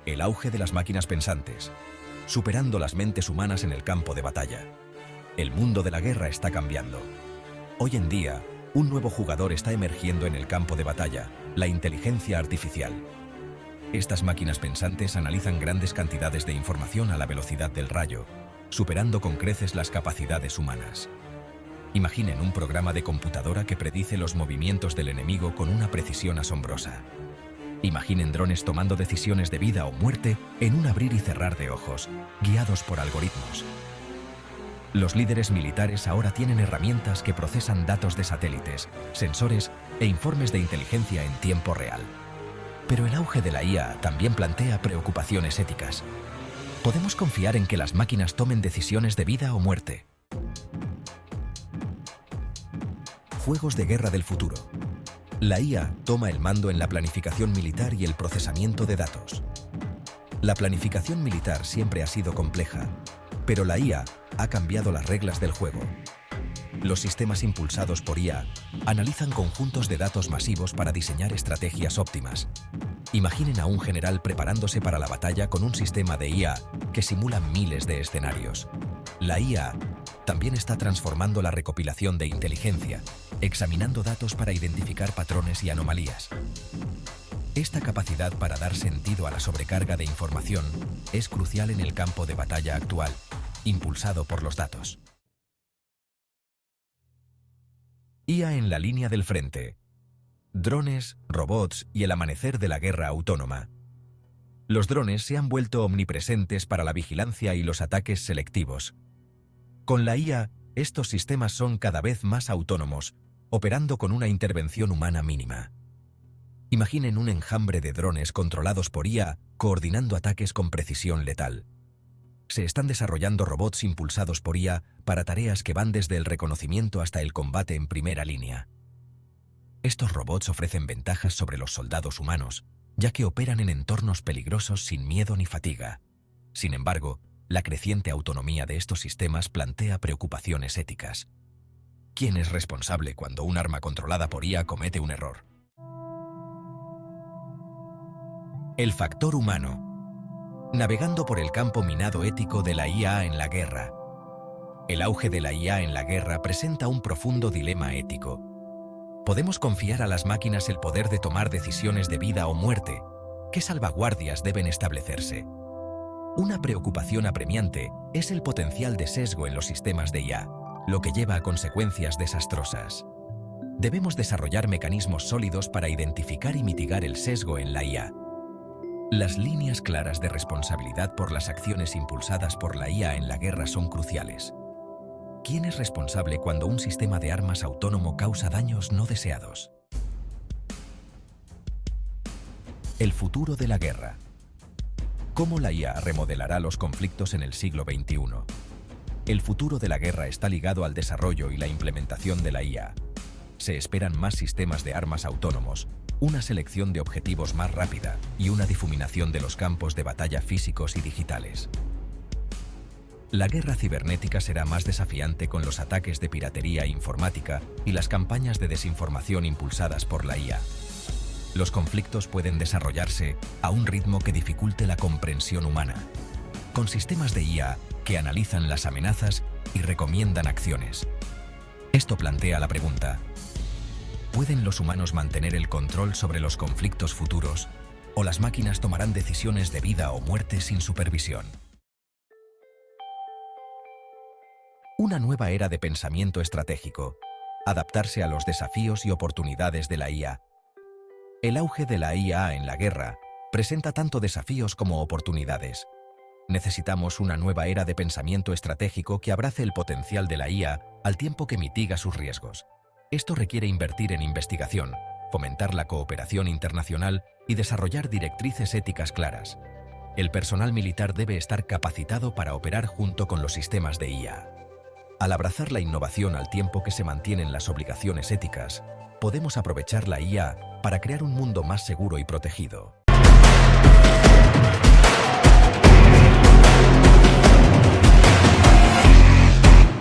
El auge de las máquinas pensantes, superando las mentes humanas en el campo de batalla. El mundo de la guerra está cambiando. Hoy en día, un nuevo jugador está emergiendo en el campo de batalla, la inteligencia artificial. Estas máquinas pensantes analizan grandes cantidades de información a la velocidad del rayo, superando con creces las capacidades humanas. Imaginen un programa de computadora que predice los movimientos del enemigo con una precisión asombrosa. Imaginen drones tomando decisiones de vida o muerte en un abrir y cerrar de ojos, guiados por algoritmos. Los líderes militares ahora tienen herramientas que procesan datos de satélites, sensores e informes de inteligencia en tiempo real. Pero el auge de la IA también plantea preocupaciones éticas. ¿Podemos confiar en que las máquinas tomen decisiones de vida o muerte? Juegos de guerra del futuro. La IA toma el mando en la planificación militar y el procesamiento de datos. La planificación militar siempre ha sido compleja, pero la IA ha cambiado las reglas del juego. Los sistemas impulsados por IA analizan conjuntos de datos masivos para diseñar estrategias óptimas. Imaginen a un general preparándose para la batalla con un sistema de IA que simula miles de escenarios. La IA también está transformando la recopilación de inteligencia, examinando datos para identificar patrones y anomalías. Esta capacidad para dar sentido a la sobrecarga de información es crucial en el campo de batalla actual, impulsado por los datos. IA en la línea del frente. Drones, robots y el amanecer de la guerra autónoma. Los drones se han vuelto omnipresentes para la vigilancia y los ataques selectivos. Con la IA, estos sistemas son cada vez más autónomos, operando con una intervención humana mínima. Imaginen un enjambre de drones controlados por IA, coordinando ataques con precisión letal. Se están desarrollando robots impulsados por IA para tareas que van desde el reconocimiento hasta el combate en primera línea. Estos robots ofrecen ventajas sobre los soldados humanos, ya que operan en entornos peligrosos sin miedo ni fatiga. Sin embargo, la creciente autonomía de estos sistemas plantea preocupaciones éticas. ¿Quién es responsable cuando un arma controlada por IA comete un error? El factor humano. Navegando por el campo minado ético de la IA en la guerra. El auge de la IA en la guerra presenta un profundo dilema ético. ¿Podemos confiar a las máquinas el poder de tomar decisiones de vida o muerte? ¿Qué salvaguardias deben establecerse? Una preocupación apremiante es el potencial de sesgo en los sistemas de IA, lo que lleva a consecuencias desastrosas. Debemos desarrollar mecanismos sólidos para identificar y mitigar el sesgo en la IA. Las líneas claras de responsabilidad por las acciones impulsadas por la IA en la guerra son cruciales. ¿Quién es responsable cuando un sistema de armas autónomo causa daños no deseados? El futuro de la guerra. ¿Cómo la IA remodelará los conflictos en el siglo XXI? El futuro de la guerra está ligado al desarrollo y la implementación de la IA. Se esperan más sistemas de armas autónomos, una selección de objetivos más rápida y una difuminación de los campos de batalla físicos y digitales. La guerra cibernética será más desafiante con los ataques de piratería informática y las campañas de desinformación impulsadas por la IA. Los conflictos pueden desarrollarse a un ritmo que dificulte la comprensión humana, con sistemas de IA que analizan las amenazas y recomiendan acciones. Esto plantea la pregunta: ¿pueden los humanos mantener el control sobre los conflictos futuros, o las máquinas tomarán decisiones de vida o muerte sin supervisión? Una nueva era de pensamiento estratégico. Adaptarse a los desafíos y oportunidades de la IA. El auge de la IA en la guerra presenta tanto desafíos como oportunidades. Necesitamos una nueva era de pensamiento estratégico que abrace el potencial de la IA al tiempo que mitiga sus riesgos. Esto requiere invertir en investigación, fomentar la cooperación internacional y desarrollar directrices éticas claras. El personal militar debe estar capacitado para operar junto con los sistemas de IA. Al abrazar la innovación al tiempo que se mantienen las obligaciones éticas, podemos aprovechar la IA para crear un mundo más seguro y protegido.